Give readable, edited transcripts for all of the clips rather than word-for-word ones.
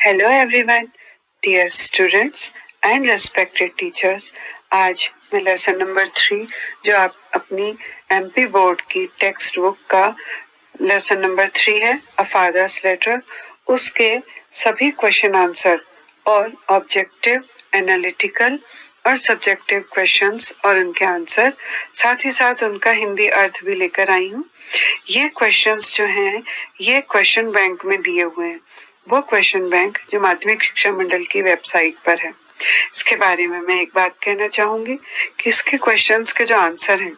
Hello everyone, dear students and respected teachers. आज मैं lesson number 3 जो आप अपनी एमपी बोर्ड की टेक्स्ट बुक का लेसन नंबर 3 है, अ फादर्स लेटर, उसके सभी क्वेश्चन आंसर और ऑब्जेक्टिव, एनालिटिकल और सब्जेक्टिव क्वेश्चंस और उनके आंसर, साथ ही साथ उनका हिंदी अर्थ भी लेकर आई हूँ। ये क्वेश्चंस जो हैं ये क्वेश्चन बैंक में दिए हुए हैं, वो क्वेश्चन बैंक जो माध्यमिक शिक्षा मंडल की वेबसाइट पर है। इसके बारे में मैं एक बात कहना चाहूंगी कि इसके क्वेश्चंस के जो आंसर हैं,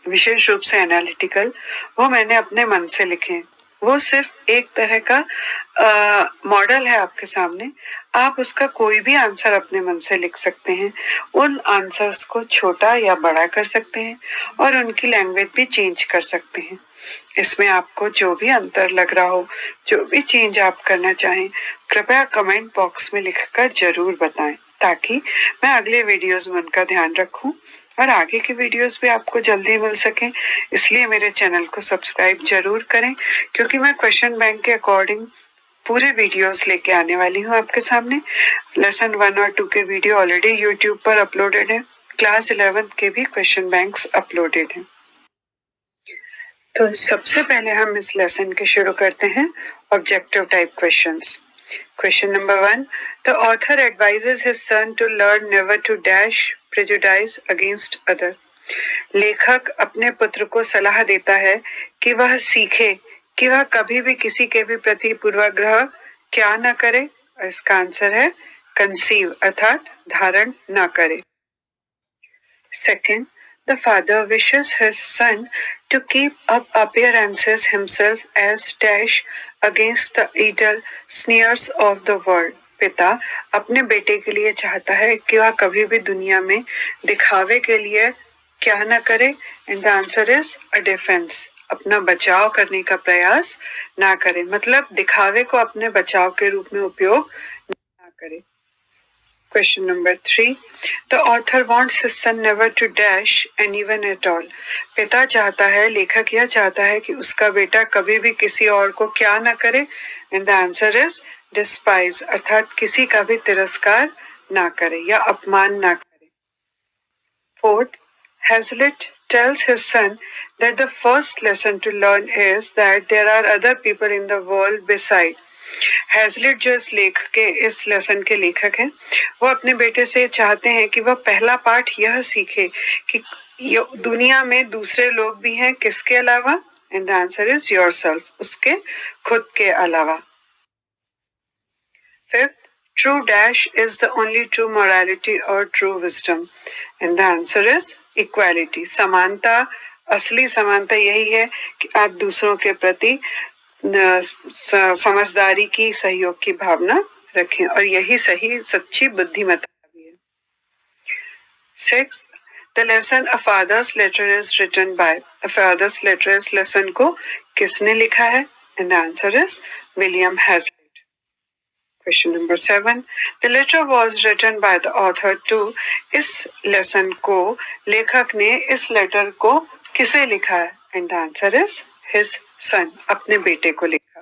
विशेष रूप से एनालिटिकल, वो मैंने अपने मन से लिखे हैं। वो सिर्फ एक तरह का मॉडल है आपके सामने, आप उसका कोई भी आंसर अपने मन से लिख सकते हैं। उन आंसर्स को छोटा या बड़ा कर सकते हैं और उनकी लैंग्वेज भी चेंज कर सकते हैं। इसमें आपको जो भी अंतर लग रहा हो, जो भी चेंज आप करना चाहें, कृपया कमेंट बॉक्स में लिखकर जरूर बताएं, ताकि मैं अगले वीडियोस में उनका ध्यान रखूं और आगे के वीडियोस भी आपको जल्दी मिल सकें। इसलिए मेरे चैनल को सब्सक्राइब जरूर करें, क्योंकि मैं क्वेश्चन बैंक के अकॉर्डिंग पूरे वीडियोस लेके आने वाली हूँ आपके सामने। लेसन 1 और 2 के वीडियो ऑलरेडी यूट्यूब पर अपलोडेड है, क्लास 11 के भी क्वेश्चन बैंक्स अपलोडेड हैं। तो सबसे पहले हम इस लेसन के शुरू करते हैं objective type questions. Question number 1. The author advises his son to learn never to dash prejudice against other. लेखक अपने पुत्र को सलाह देता है कि वह सीखे कि वह कभी भी किसी के भी प्रति पूर्वाग्रह क्या न करे, और इसका आंसर है कंसीव अर्थात धारण न करे। Second, the father wishes his son to keep up appearances himself as dash against the idle sneers of the world. पिता अपने बेटे के लिए चाहता है कि वह कभी भी दुनिया में दिखावे के लिए क्या न करे, and the answer is a defence, अपना बचाव करने का प्रयास ना करे, मतलब दिखावे को अपने बचाव के रूप में उपयोग ना करे। Question number 3. The author wants his son never to dash anyone at all. पिता चाहता है, लेखक यह चाहता है कि उसका बेटा कभी भी किसी और को क्या ना करे, and the answer is despise, अर्थात किसी का भी तिरस्कार ना करे या अपमान ना करे। Fourth, Hazlitt tells his son that the first lesson to learn is that there are other people in the world beside. Hazlitt जो इस लेसन के लेखक हैं, वो अपने बेटे से चाहते हैं कि वह पहला पाठ यह सीखे कि दुनिया में दूसरे लोग भी हैं, किसके अलावा, and the answer is yourself, उसके खुद के अलावा। Fifth, true dash is the only true morality और true wisdom, and the answer is equality, समानता, असली समानता यही है कि आप दूसरों के प्रति समझदारी की, सहयोग की भावना रखें, और यही सही सच्ची बुद्धिमत्ता भी है। 6. The lesson A Father's Letter is written by. A Father's Letter इस लेसन को किसने लिखा है, and the answer is William Hazlitt. Question number 7. The letter was written by the author to. इस लेसन को लेखक ने इस लेटर को किसे लिखा है, and the answer is his son, अपने बेटे को लिखा।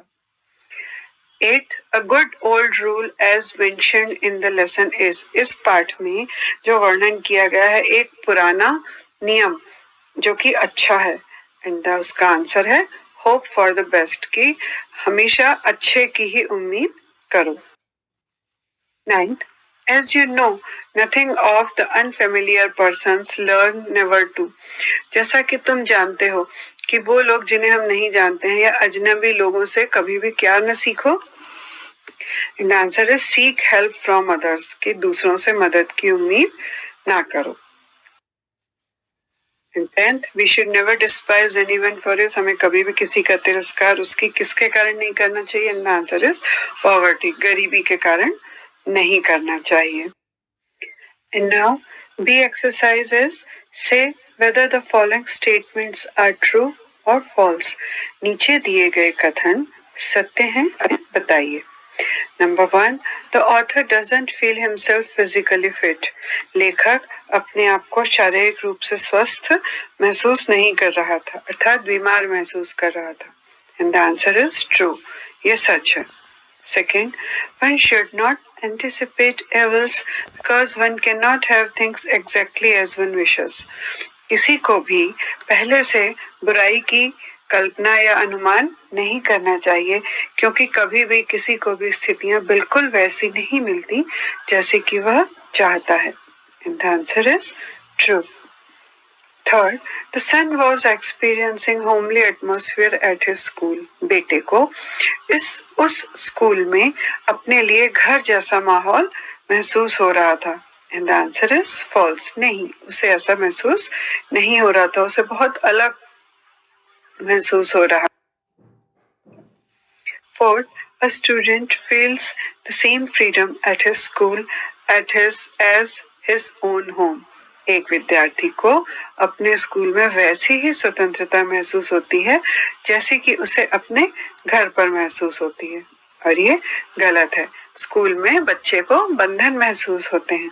8. A good old rule as mentioned in the lesson is. इस पाठ में जो वर्णन किया गया है एक पुराना नियम जो कि अच्छा है, एंड उसका आंसर है होप फॉर द बेस्ट, की हमेशा अच्छे की ही उम्मीद करो। 9. As you know, nothing of the unfamiliar persons learn never to. जैसा कि तुम जानते हो कि वो लोग जिन्हें हम नहीं जानते हैं या अजनबी लोगों से कभी भी क्या न सीखो, and answer is seek help from others, कि दूसरों से मदद की उम्मीद ना करो। And 10th, we should never despise anyone for his. हमें कभी भी किसी का तिरस्कार उसकी किसके कारण नहीं करना चाहिए, एंड आंसर इज पॉवर्टी, गरीबी के कारण नहीं करना चाहिए। And now, B exercise is say whether the following statements are true or false. नीचे दिए गए कथन सत्य हैं, बताइए। Number 1, the author doesn't feel himself physically fit. लेखक अपने आप को शारीरिक रूप से स्वस्थ महसूस नहीं कर रहा था, अर्थात बीमार महसूस कर रहा था, and the answer is true, ये सच है। Second, one should not anticipate evils because one cannot have things exactly as one wishes. किसी को भी पहले से बुराई की कल्पना या अनुमान नहीं करना चाहिए क्योंकि कभी भी किसी को भी स्थितियां बिल्कुल वैसी नहीं मिलती जैसे कि वह चाहता है. And the answer is true. Third, the son was experiencing homely atmosphere at his school. बेटे को उस स्कूल में अपने लिए घर जैसा माहौल महसूस हो रहा था. And the answer is false. नहीं, उसे ऐसा महसूस नहीं हो रहा था, उसे बहुत अलग महसूस हो रहा. Fourth, a student feels the same freedom at his school as his own home. एक विद्यार्थी को अपने स्कूल में वैसी ही स्वतंत्रता महसूस होती है जैसे कि उसे अपने घर पर महसूस होती है, और ये गलत है. स्कूल में बच्चे को बंधन महसूस होते हैं.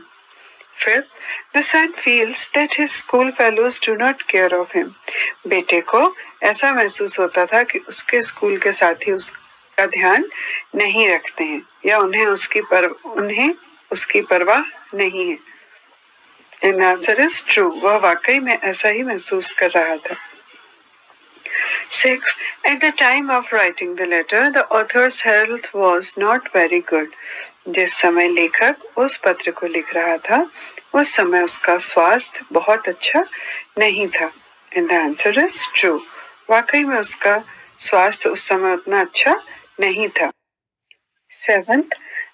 Fifth, the son feels that his school fellows do not care of him. बेटे को ऐसा महसूस होता था कि उसके स्कूल के साथी उसका ध्यान नहीं रखते हैं या उन्हें उसकी परवाह नहीं है. And the answer is true. वह वाकई में ऐसा ही महसूस कर रहा था. Six, at the time of writing the letter, the author's health was not very good. जिस समय लेखक उस पत्र को लिख रहा था, उस समय उसका स्वास्थ्य बहुत अच्छा नहीं था. And the answer is true. वाकई में उसका स्वास्थ्य उस समय उतना अच्छा नहीं था. Seventh,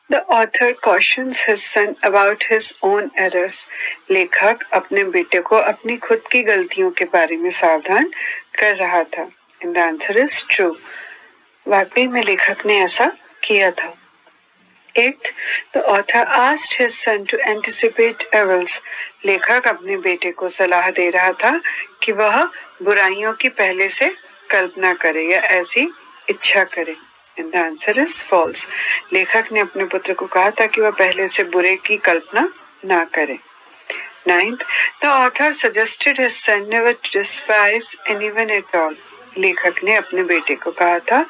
the author cautions his son about his own errors. लेखक अपने बेटे को अपनी खुद की गलतियों के बारे में सावधान कर रहा था. And the answer is true. वाकई में लेखक ने ऐसा किया था. 8. The author asked his son to anticipate evils. लेखक अपने बेटे को सलाह दे रहा था कि वह बुराइयों की पहले से कल्पना करे या ऐसी इच्छा करे. And the answer is false. लेखक ने अपने पुत्र को कहा था कि वह पहले से बुरे की कल्पना ना करे. 9th, the author suggested his son never to despise anyone at all. लेखक ने अपने बेटे को कहा था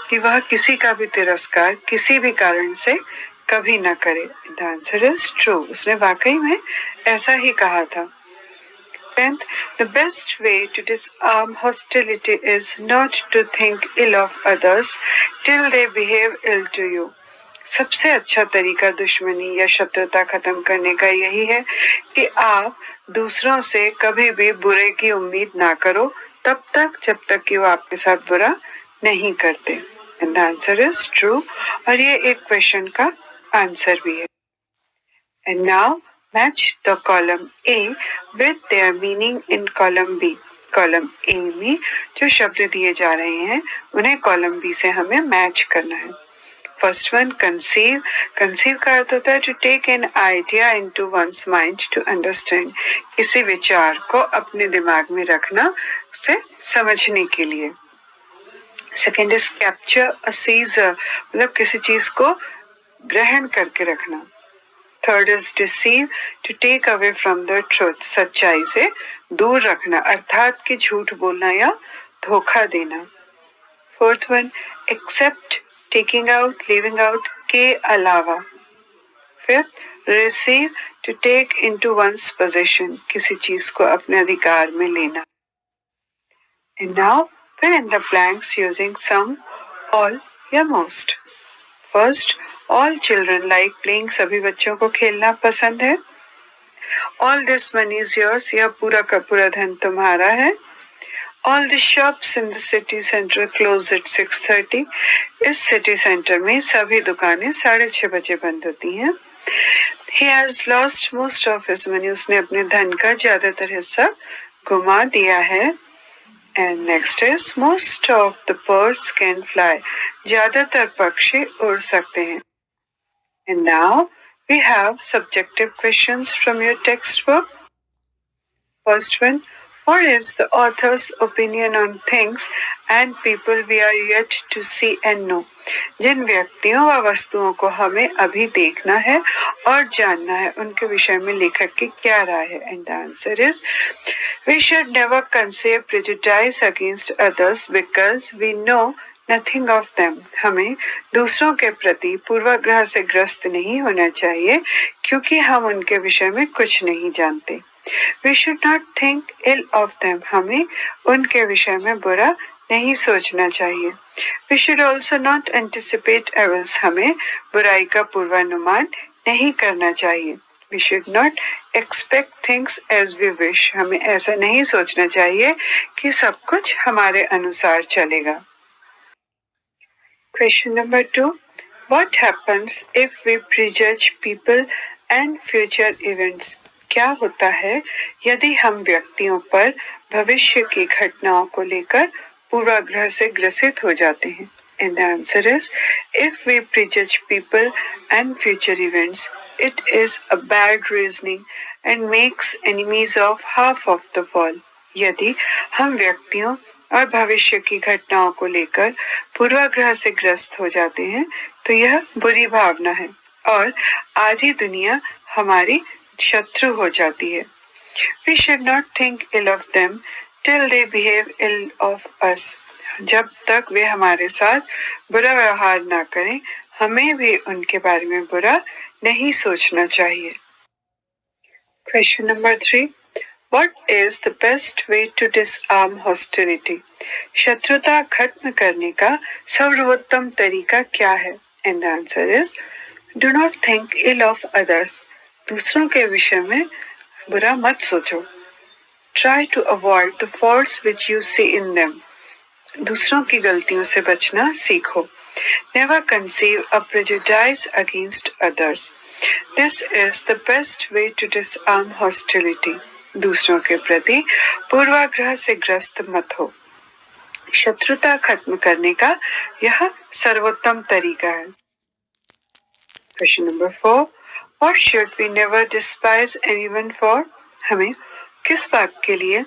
कि वह किसी का भी तिरस्कार किसी भी कारण से कभी न करे. The answer is true. उसने वाकई में ऐसा ही कहा था. 10th, the best way to disarm hostility is not to think ill of others till they behave ill to you. सबसे अच्छा तरीका दुश्मनी या शत्रुता खत्म करने का यही है कि आप दूसरों से कभी भी बुरे की उम्मीद ना करो तब तक जब तक कि वो आपके साथ बुरा नहीं करते. And the answer is true. और ये एक क्वेश्चन का आंसर भी है. And now match the column A with their meaning in column B. Column A में जो शब्द दिए जा रहे हैं उन्हें कॉलम B से हमें मैच करना है. First one conceive. कंसीव का अर्थ होता है to take an idea into one's mind to understand. किसी विचार को अपने दिमाग में रखना उसे समझने के लिए. Second is capture a seizure, मतलब किसी चीज को ग्रहण करके रखना. Third is deceive, to take away from the truth, सच्चाई से दूर रखना अर्थात कि झूठ बोलना या धोखा देना. Fourth one except, taking out, leaving out के अलावा. Fifth receive, to take into one's position, किसी चीज को अपने अधिकार में लेना. And now fill in the blanks using some, all या most. First, all children like playing. सभी बच्चों को खेलना पसंद है. All this money is yours, यह पूरा का पूरा धन तुम्हारा है. All the shops in the city center close at 6:30. इस सिटी सेंटर में सभी दुकानें 6:30 बजे बंद होती हैं. He has lost most of his money. उसने अपने धन का ज्यादातर हिस्सा गुमा दिया है. And next is most of the birds can fly. ज्यादातर पक्षी उड़ सकते हैं. And now we have subjective questions from your textbook. First one, what is the author's opinion on things and people we are yet to see and know? जिन व्यक्तियों व वस्तुओं को हमें अभी देखना है और जानना है उनके विषय में लेखक की क्या राय है. And the answer is we should never conceive prejudice against others because we know nothing of them. हमें दूसरों के प्रति पूर्वाग्रह से ग्रस्त नहीं होना चाहिए क्योंकि हम उनके विषय में कुछ नहीं जानते. We should not think ill of them. हमें उनके विषय में बुरा नहीं सोचना चाहिए. We should also not anticipate evils. हमें बुराई का पूर्वानुमान नहीं करना चाहिए. We should not expect things as we wish. हमें ऐसा नहीं सोचना चाहिए कि सब कुछ हमारे अनुसार चलेगा. Question number 2. What happens if we prejudge people and future events? क्या होता है यदि हम व्यक्तियों पर भविष्य की घटनाओं को लेकर पूर्वाग्रह से ग्रसित हो जाते हैं? And the answer is, if we prejudge people and future events, it is a bad reasoning and makes enemies of half of the world. यदि हम व्यक्तियों और भविष्य की घटनाओं को लेकर पूर्वाग्रह से ग्रस्त हो जाते हैं तो यह बुरी भावना है और आधी दुनिया हमारी शत्रु हो जाती है. We should not think ill of them till they behave ill of us. जब तक वे हमारे साथ बुरा व्यवहार ना करें, हमें भी उनके बारे में बुरा नहीं सोचना चाहिए. Question number 3. What is the best way to disarm hostility? शत्रुता खत्म करने का सर्वोत्तम तरीका क्या है? And the answer is, do not think ill of others. दूसरों के विषय में बुरा मत सोचो. Try to avoid the faults which you see in them. दूसरों की गलतियों से बचना सीखो. Never conceive a prejudice against others. This is the best way to disarm hostility. दूसरों के प्रति पूर्वाग्रह से ग्रस्त मत हो. शत्रुता खत्म करने का यह सर्वोत्तम तरीका है. Question number 4. What should we never despise anyone for? हमें किस बात के लिए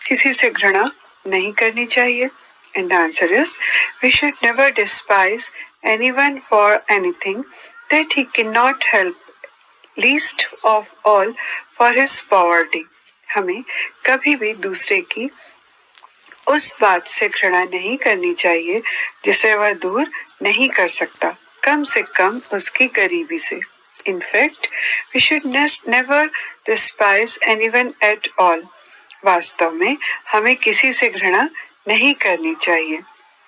किसी से घृणा नहीं करनी चाहिए? And the answer is, we should never despise anyone for anything that he cannot help, least of all for his poverty. हमें कभी भी दूसरे की उस बात से घृणा नहीं करनी चाहिए जिसे वह दूर नहीं कर सकता, कम से कम उसकी गरीबी से. In fact, we should never despise anyone at all. वास्तव में हमें किसी से घृणा नहीं करनी चाहिए.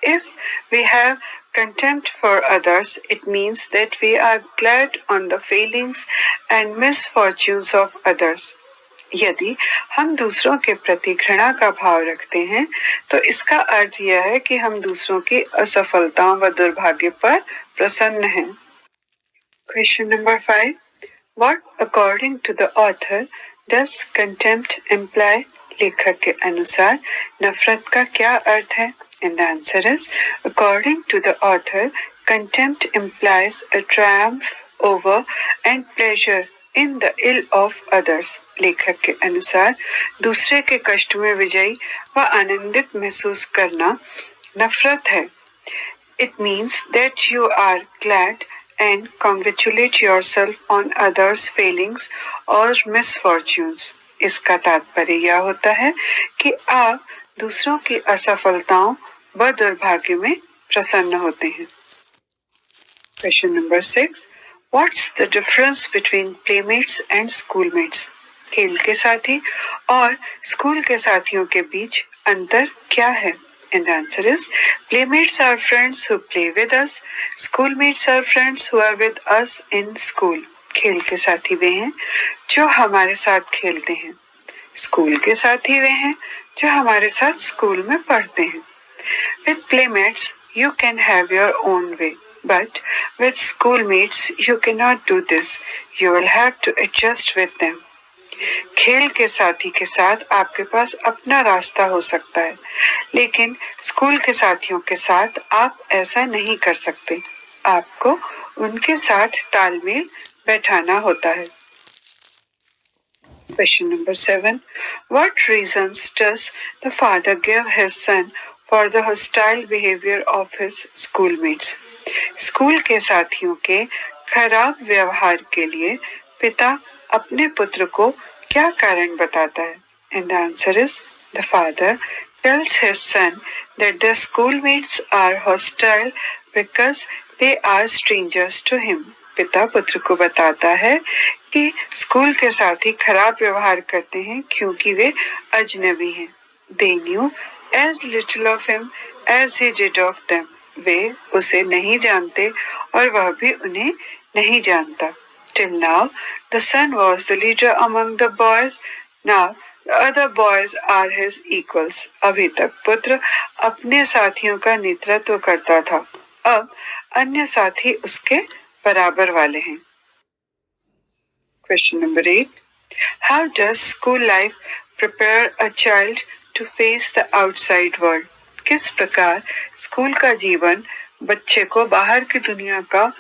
If we have contempt for others, it means that we are glad on the failings and misfortunes of others. यदि हम दूसरों के प्रति घृणा का भाव रखते हैं तो इसका अर्थ यह है कि हम दूसरों की असफलताओं व दुर्भाग्य पर प्रसन्न हैं. Question number 5. What, according to the author, does contempt imply? लेखक के अनुसार नफरत का क्या अर्थ है? And the answer is, according to the author, contempt implies a triumph over and pleasure in the ill of others. लेखक के अनुसार दूसरे के कष्ट में विजयी व आनंदित महसूस करना नफरत है. It means that you are glad and congratulate yourself on others' failings or misfortunes. इसका तात्पर्य यह होता है कि आप दूसरों की असफलताओं व दुर्भाग्य में प्रसन्न होते हैं. Question number 6. What's the difference between playmates and schoolmates? खेल के साथी और स्कूल के साथियों के बीच अंतर क्या है? And the answer is, playmates are friends who play with us. Schoolmates are friends who are with us in school. खेल के साथी वे हैं जो हमारे साथ खेलते हैं. स्कूल के साथी वे हैं जो हमारे साथ स्कूल में पढ़ते हैं. With playmates, you can have your own way. But with schoolmates, you cannot do this. You will have to adjust with them. खेल के साथी के साथ आपके पास अपना रास्ता हो सकता है, लेकिन स्कूल के साथियों के साथ आप ऐसा नहीं कर सकते. आपको उनके साथ तालमेल बैठाना होता है. Question number 7. What reasons does the father give his son for the hostile behavior of his schoolmates? School के साथियों के खराब व्यवहार के लिए पिता अपने पुत्र को क्या कारण बताता है? And the answer is, the father tells his son that the schoolmates are hostile because they are strangers to him. पिता पुत्र को बताता है कि स्कूल के साथी खराब व्यवहार करते हैं क्योंकि वे अजनबी हैं. They knew as little of him as he did of them. वे उसे नहीं जानते और वह भी उन्हें नहीं जानता. Till now, the son was the leader among the boys. Now, the other boys are his equals. अभी तक पुत्र अपने साथियों का नेतृत्व करता था. अब अन्य साथी उसके बराबर वाले हैं. Question number 8. How does school life prepare a child to face the outside world? किस प्रकार स्कूल का जीवन बच्चे को बाहर की दुनिया का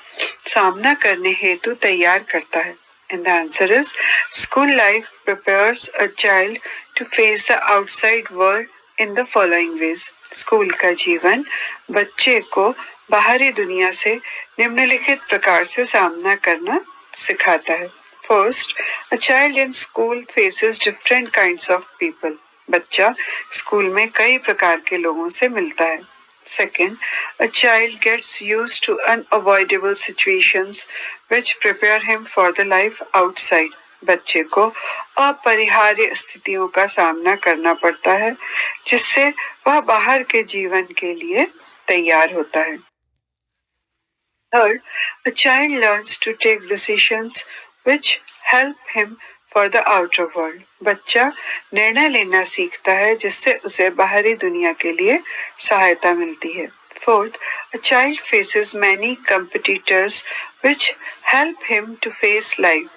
सामना करने हेतु तैयार करता है? And the answer is, school life prepares a child to face the outside world in the following ways. School का जीवन बच्चे को बाहरी दुनिया से निम्नलिखित प्रकार से सामना करना सिखाता है. First, a child in school faces different kinds of people. बच्चा स्कूल में कई प्रकार के लोगों से मिलता है. Second, a child gets used to unavoidable situations which prepare him for the life outside. बच्चे को अपरिहार्य स्थितियों का सामना करना पड़ता है जिससे वह बाहर के जीवन के लिए तैयार होता है. Third, a child learns to take decisions which help him for the outer world. बच्चा निर्णय लेना सीखता है जिससे उसे बाहरी दुनिया के लिए सहायता मिलती है. Fourth, a child faces many competitors which help him to face life.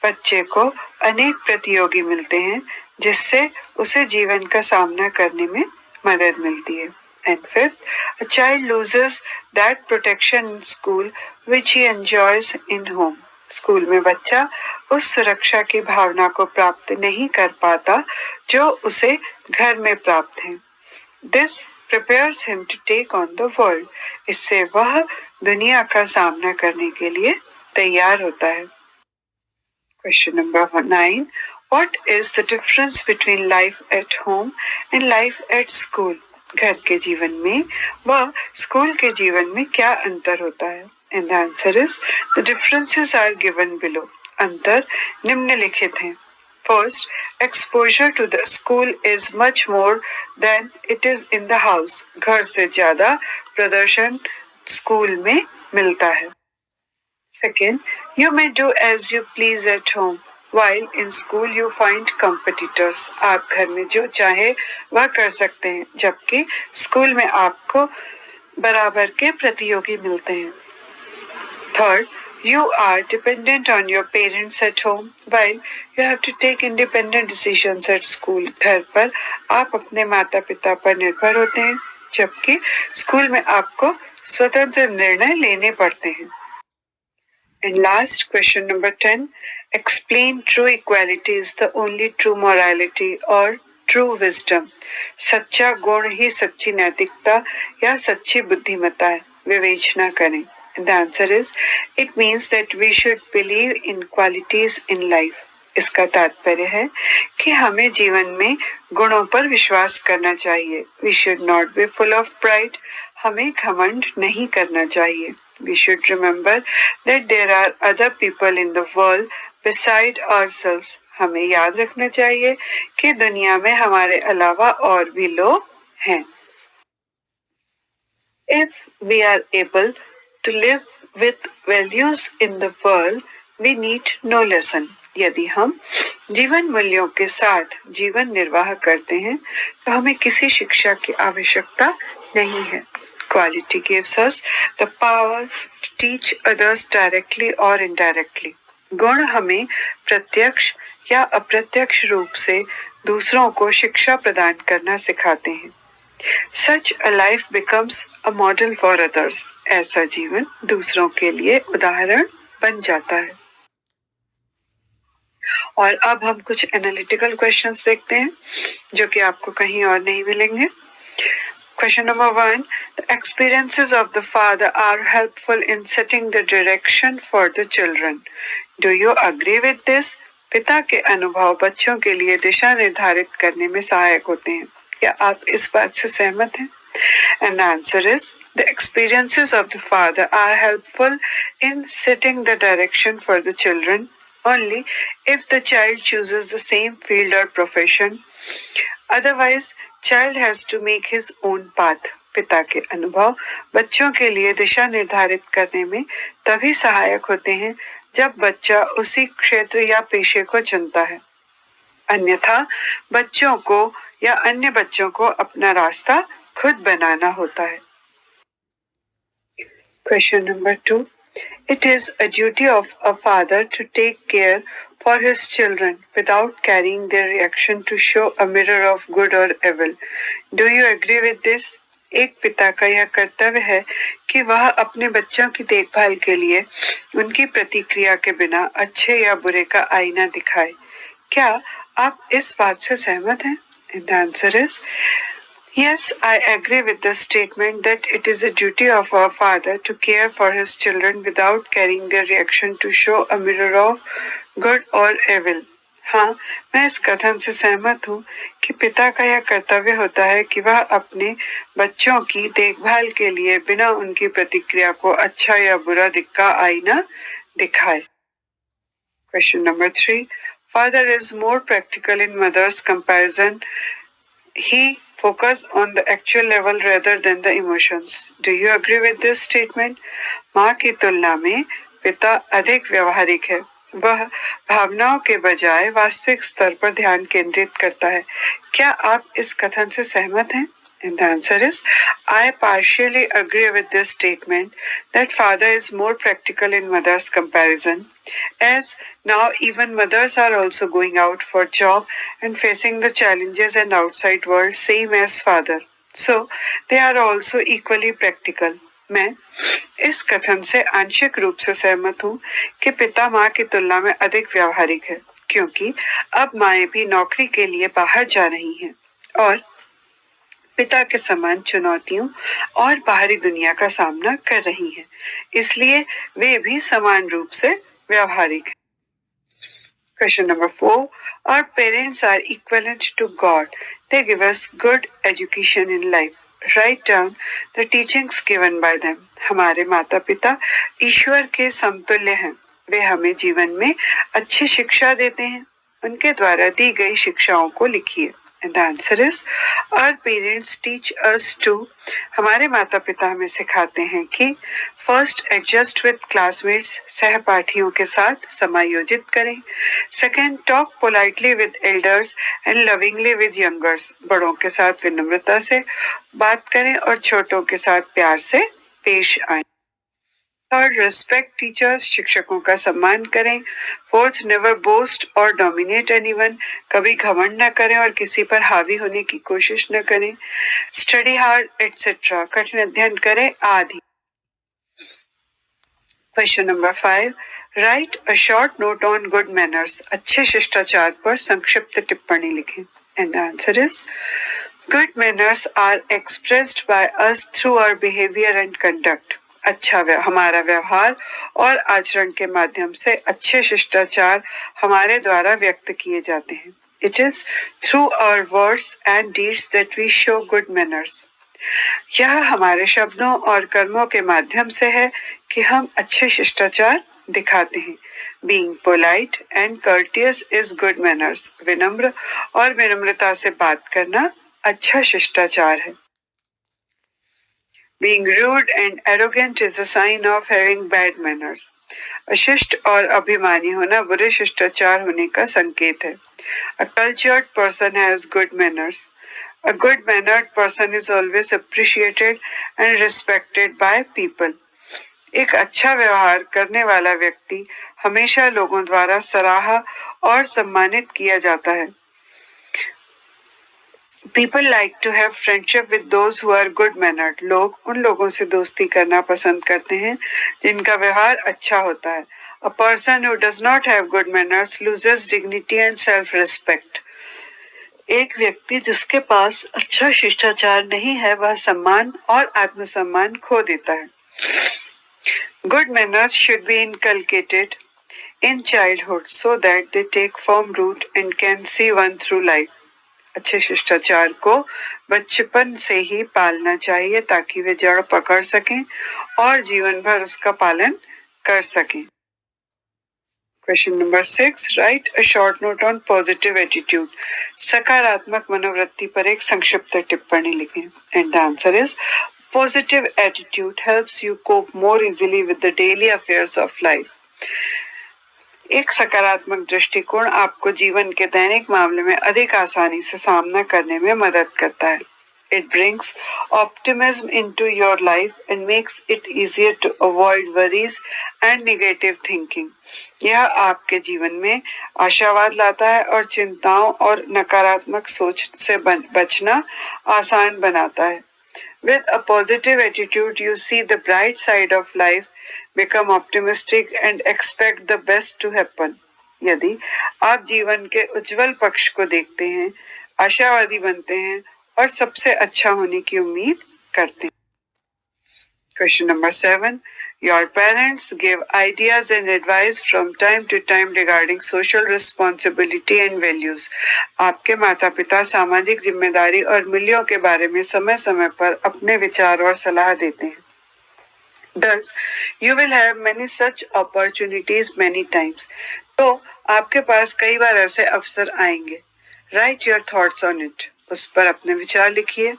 बच्चे को अनेक प्रतियोगी मिलते हैं जिससे उसे जीवन का सामना करने में मदद मिलती है. And fifth, a child loses that protection in school which he enjoys in home. School में बच्चा उस सुरक्षा की भावना को प्राप्त नहीं कर पाता जो उसे घर में प्राप्त है. This prepares him to take on the world. इससे वह दुनिया का सामना करने के लिए तैयार होता है. Question number 9. What is the difference between life at home and life at school? घर के जीवन में व स्कूल के जीवन में क्या अंतर होता है? And the answer is, the differences are given below. अंतर निम्नलिखित हैं. First, exposure to the school is much more than it is in the house. घर से ज्यादा प्रदर्शन स्कूल में मिलता है. Second, you may do as you please at home, while in school you find competitors. आप घर में जो चाहे वह कर सकते हैं, जबकि स्कूल में आपको बराबर के प्रतियोगी मिलते हैं. Third, you are dependent on your parents at home, while you have to take independent decisions at school. घर पर आप अपने माता पिता पर निर्भर होते हैं, जबकि स्कूल में आपको स्वतंत्र निर्णय लेने पड़ते हैं. And last, question number 10. Explain true equality is the only true morality or true wisdom. सच्चा गुण ही सच्ची नैतिकता या सच्ची बुद्धिमत्ता है. विवेचना करें. And the answer is, it means that we should believe in qualities in life. इसका तात्पर्य है कि हमें जीवन में गुणों पर विश्वास करना चाहिए. We should not be full of pride. हमें घमंड नहीं करना चाहिए. We should remember that there are other people in the world beside ourselves. हमें याद रखना चाहिए कि दुनिया में हमारे अलावा और भी लोग हैं. If we are able to live with values in the world, we need no lesson. यदि हम जीवन मूल्यों के साथ जीवन निर्वाह करते हैं तो हमें किसी शिक्षा की आवश्यकता नहीं है. Quality gives us the power to teach others directly or indirectly. गुण हमें प्रत्यक्ष या अप्रत्यक्ष रूप से दूसरों को शिक्षा प्रदान करना सिखाते हैं. Such a life becomes a model for others. ऐसा जीवन दूसरों के लिए उदाहरण बन जाता है. और अब हम कुछ एनालिटिकल क्वेश्चंस देखते हैं जो कि आपको कहीं और नहीं मिलेंगे. Question number 1. The experiences of the father are helpful in setting the direction for the children. Do you agree with this? पिता के अनुभव बच्चों के लिए दिशा निर्धारित करने में सहायक होते हैं. क्या आप इस बात से सहमत हैं? And the answer is the experiences of the father are helpful in setting the direction for the children only if the child chooses the same field or profession. Otherwise, child has to make his own path. पिता के अनुभव बच्चों के लिए दिशा निर्धारित करने में तभी सहायक होते हैं जब बच्चा उसी क्षेत्र या पेशे को चुनता है। अन्यथा बच्चों को या अन्य बच्चों को अपना रास्ता खुद बनाना होता है। Question number 2. It is a duty of a father to take care for his children without carrying their reaction to show a mirror of good or evil. Do you agree with this? एक पिता का यह कर्तव्य है कि वह अपने बच्चों की देखभाल के लिए उनकी प्रतिक्रिया के बिना अच्छे या बुरे का आईना दिखाए। क्या आप इस बात से सहमत हैं? And the answer is yes, I agree with the statement that it is a duty of a father to care for his children without carrying their reaction to show a mirror of good or evil. हाँ, मैं इस कथन से सहमत हूँ कि पिता का यह कर्तव्य होता है कि वह अपने बच्चों की देखभाल के लिए बिना उनकी प्रतिक्रिया को अच्छा या बुरा का आईना दिखाए। Question number 3. Father is more practical in mother's comparison. He focus on the actual level rather than the emotions. Do you agree with this statement? माँ की तुलना में पिता अधिक व्यवहारिक है। वह भावनाओं के बजाय वास्तविक स्तर पर ध्यान केंद्रित करता है। क्या आप इस कथन से सहमत हैं? And the answer is, I partially agree with this statement that father is more practical in mother's comparison, as now even mothers are also going out for job and facing the challenges and outside world same as father. So they are also equally practical. मैं इस कथन से आंशिक रूप से सहमत हूँ कि पिता माँ की तुलना में अधिक व्यावहारिक है, क्योंकि अब माएँ भी नौकरी के लिए बाहर जा रही हैं और पिता के समान चुनौतियों और बाहरी दुनिया का सामना कर रही हैं। इसलिए वे भी समान रूप से व्यावहारिक हैं। Question number 4. Our parents are equivalent to God. They give us good education in life. Write down the teachings given by them. हमारे माता पिता ईश्वर के समतुल्य हैं। वे हमें जीवन में अच्छी शिक्षा देते हैं। उनके द्वारा दी गई शिक्षाओं को लिखिए। And the answer is, our parents teach us to. हमारे माता पिता हमें सिखाते हैं कि first adjust with classmates, सहपाठियों के साथ समायोजित करें. Second, talk politely with elders and lovingly with youngers. बड़ों के साथ विनम्रता से बात करें और छोटों के साथ प्यार से पेश आएं. Third, respect teachers, शिक्षकों का सम्मान करें. Fourth, never boast or dominate anyone. कभी घमंड न करें और किसी पर हावी होने की कोशिश न करें. Study hard, etc. कठिन अध्ययन करें आदि. Question number 5. Write a short note on good manners. अच्छे शिष्टाचार पर संक्षिप्त टिप्पणी लिखें. And the answer is, good manners are expressed by us through our behavior and conduct. हमारा व्यवहार और आचरण के माध्यम से अच्छे शिष्टाचार हमारे द्वारा व्यक्त किए जाते हैं. It is through our words and deeds that we show good manners. यह हमारे शब्दों और कर्मों के माध्यम से है कि हम अच्छे शिष्टाचार दिखाते हैं. Being polite and courteous is good manners. विनम्र और विनम्रता से बात करना अच्छा शिष्टाचार है. Being rude and arrogant is a sign of having bad manners. अशिष्ट और अभिमानी होना बुरे शिष्टाचार होने का संकेत है. A cultured person has good manners. A good mannered person is always appreciated and respected by people. एक अच्छा व्यवहार करने वाला व्यक्ति हमेशा लोगों द्वारा सराहा और सम्मानित किया जाता है. People like to have friendship with those who are good mannered. लोग उन लोगों से दोस्ती करना पसंद करते हैं जिनका व्यवहार अच्छा होता है. A person who does not have good manners loses dignity and self-respect. एक व्यक्ति जिसके पास अच्छा शिष्टाचार नहीं है वह सम्मान और आत्मसम्मान खो देता है. Good manners should be inculcated in childhood so that they take firm root and can see one through life. अच्छे शिष्टाचार को बचपन से ही पालना चाहिए ताकि वे जड़ पकड़ सकें और जीवन भर उसका पालन कर सकें। Question number 6, write a short note on positive attitude. सकारात्मक मनोवृत्ति पर एक संक्षिप्त टिप्पणी लिखें। And the answer is positive attitude helps you cope more easily with the daily affairs of life. एक सकारात्मक दृष्टिकोण आपको जीवन के दैनिक मामले में अधिक आसानी से सामना करने में मदद करता है। It brings optimism into your life and makes it easier to avoid worries and negative thinking. यह आपके जीवन में आशावाद लाता है और चिंताओं और नकारात्मक सोच से बचना आसान बनाता है। With a positive attitude, you see the bright side of life, become optimistic and expect the best to happen. यदि आप जीवन के उज्जवल पक्ष को देखते हैं, आशावादी बनते हैं और सबसे अच्छा होने की उम्मीद करते हैं। Question number 7. Your parents give ideas and advice from time to time regarding social responsibility and values. आपके माता पिता सामाजिक जिम्मेदारी और मूल्यों के बारे में समय समय पर अपने विचार और सलाह देते हैं। Thus, you will have many such opportunities many times. तो आपके पास कई बार ऐसे अवसर आएंगे। Write your thoughts on it. उस पर अपने विचार लिखिए।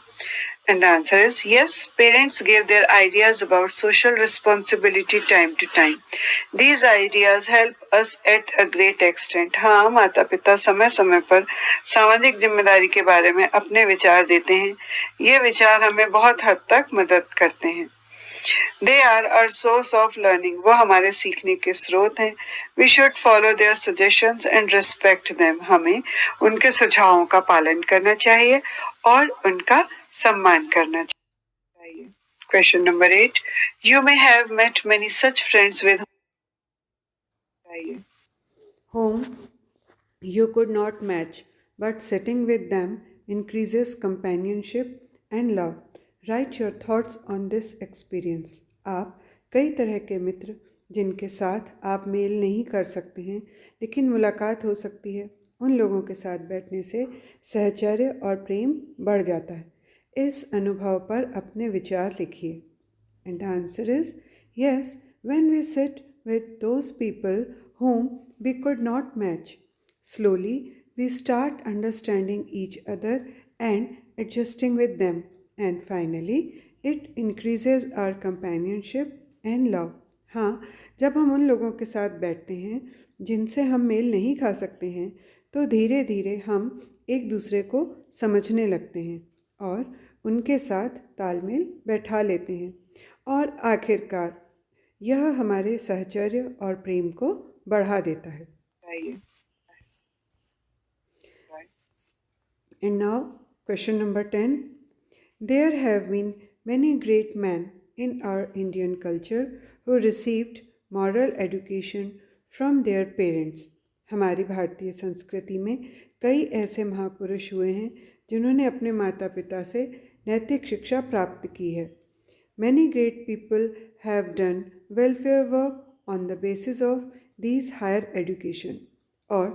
And the answer is yes, parents give their ideas about social responsibility time to time. These ideas help us at a great extent. हाँ, माता पिता समय समय पर सामाजिक जिम्मेदारी के बारे में अपने विचार देते हैं। ये विचार हमें बहुत हद तक मदद करते हैं। They are our source of learning. वो हमारे सीखने के स्रोत हैं। We should follow their suggestions and respect them. हमें उनके सुझावों का पालन करना चाहिए और उनका सम्मान करना चाहिए। Question number 8. You may have met many such friends with whom you could not match, but sitting with them increases companionship and love. Write your thoughts on this experience. आप कई तरह के मित्र जिनके साथ आप मेल नहीं कर सकते हैं लेकिन मुलाकात हो सकती है, उन लोगों के साथ बैठने से सहचर्य और प्रेम बढ़ जाता है। इस अनुभव पर अपने विचार लिखिए। And the answer is yes, when we sit with those people whom we could not match, slowly we start understanding each other and adjusting with them, and finally it increases our companionship and love. हाँ, जब हम उन लोगों के साथ बैठते हैं जिनसे हम मेल नहीं खा सकते हैं तो धीरे धीरे हम एक दूसरे को समझने लगते हैं और उनके साथ तालमेल बैठा लेते हैं और आखिरकार यह हमारे सहचर्य और प्रेम को बढ़ा देता है। And now question number 10. There have been many great men in our Indian culture who received moral education from their parents. हमारी भारतीय संस्कृति में कई ऐसे महापुरुष हुए हैं जिन्होंने अपने माता पिता से नैतिक शिक्षा प्राप्त की है। Many great people have done welfare work on the basis of these higher education. और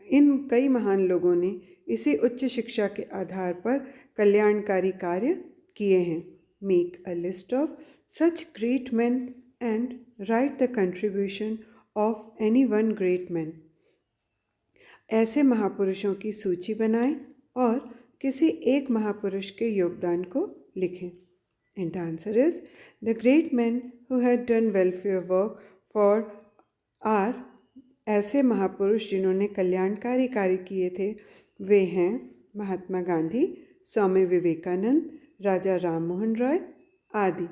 इन कई महान लोगों ने इसी उच्च शिक्षा के आधार पर कल्याणकारी कार्य किए हैं। Make a list of such great men and write the contribution of any one great man. ऐसे महापुरुषों की सूची बनाएं और किसी एक महापुरुष के योगदान को लिखें। And the answer is the great men who had done welfare work for are ऐसे महापुरुष जिन्होंने कल्याणकारी कार्य किए थे वे हैं महात्मा गांधी, स्वामी विवेकानंद, राजा राम मोहन रॉय आदि।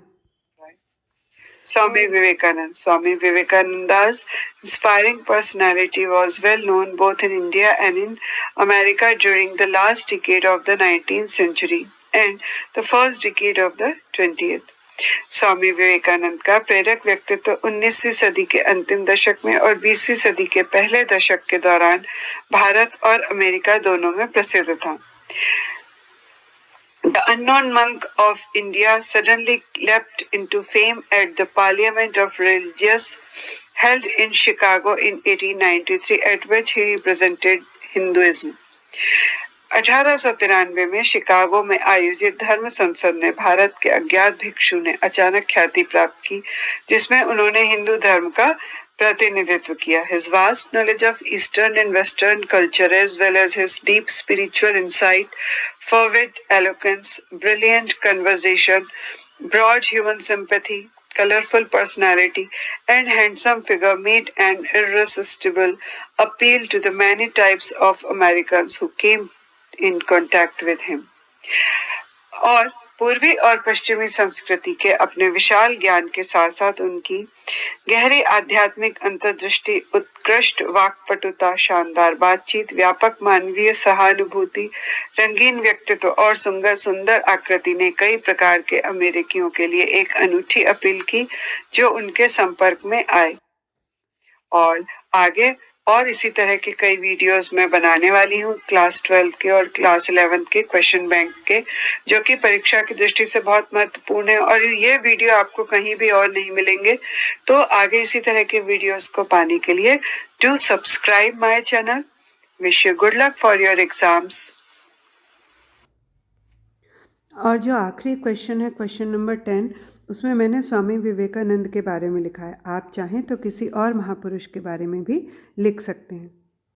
Swami Vivekananda's inspiring personality was well known both in India and in America during the last decade of the 19th century and the first decade of the 20th. Swami Vivekananda का प्रेरक व्यक्तित्व 19वीं सदी के अंतिम दशक में और 20वीं सदी के पहले दशक के दौरान भारत और अमेरिका दोनों में प्रसिद्ध था। The unknown monk of India suddenly leapt into fame at the Parliament of Religious held in Chicago in 1893, at which he represented Hinduism. 1893 में शिकागो में आयोजित धर्म संसद ने भारत के अज्ञात भिक्षु ने अचानक ख्याति प्राप्त की, जिसमें उन्होंने हिंदू धर्म का प्रतिनिधित्व किया. His vast knowledge of Eastern and Western culture, as well as his deep spiritual insight, fervid eloquence, brilliant conversation, broad human sympathy, colorful personality, and handsome figure made an irresistible appeal to the many types of Americans who came in contact with him. और पूर्वी और पश्चिमी संस्कृति के अपने विशाल ज्ञान के साथ साथ उनकी गहरी आध्यात्मिक अंतर्दृष्टि, उत्कृष्ट वाक्पटुता, शानदार बातचीत, व्यापक मानवीय सहानुभूति, रंगीन व्यक्तित्व और सुंदर सुंदर आकृति ने कई प्रकार के अमेरिकियों के लिए एक अनूठी अपील की जो उनके संपर्क में आए. और आगे और इसी तरह के कई वीडियोस मैं बनाने वाली हूँ क्लास 12 के और क्लास 11 के क्वेश्चन बैंक के, जो कि परीक्षा की दृष्टि से बहुत महत्वपूर्ण है और ये वीडियो आपको कहीं भी और नहीं मिलेंगे. तो आगे इसी तरह के वीडियोस को पाने के लिए do subscribe my channel. Wish you good luck for your exams. और जो आखिरी क्वेश्चन है क्वेश्चन नंबर 10, उसमें मैंने स्वामी विवेकानंद के बारे में लिखा है. आप चाहें तो किसी और महापुरुष के बारे में भी लिख सकते हैं.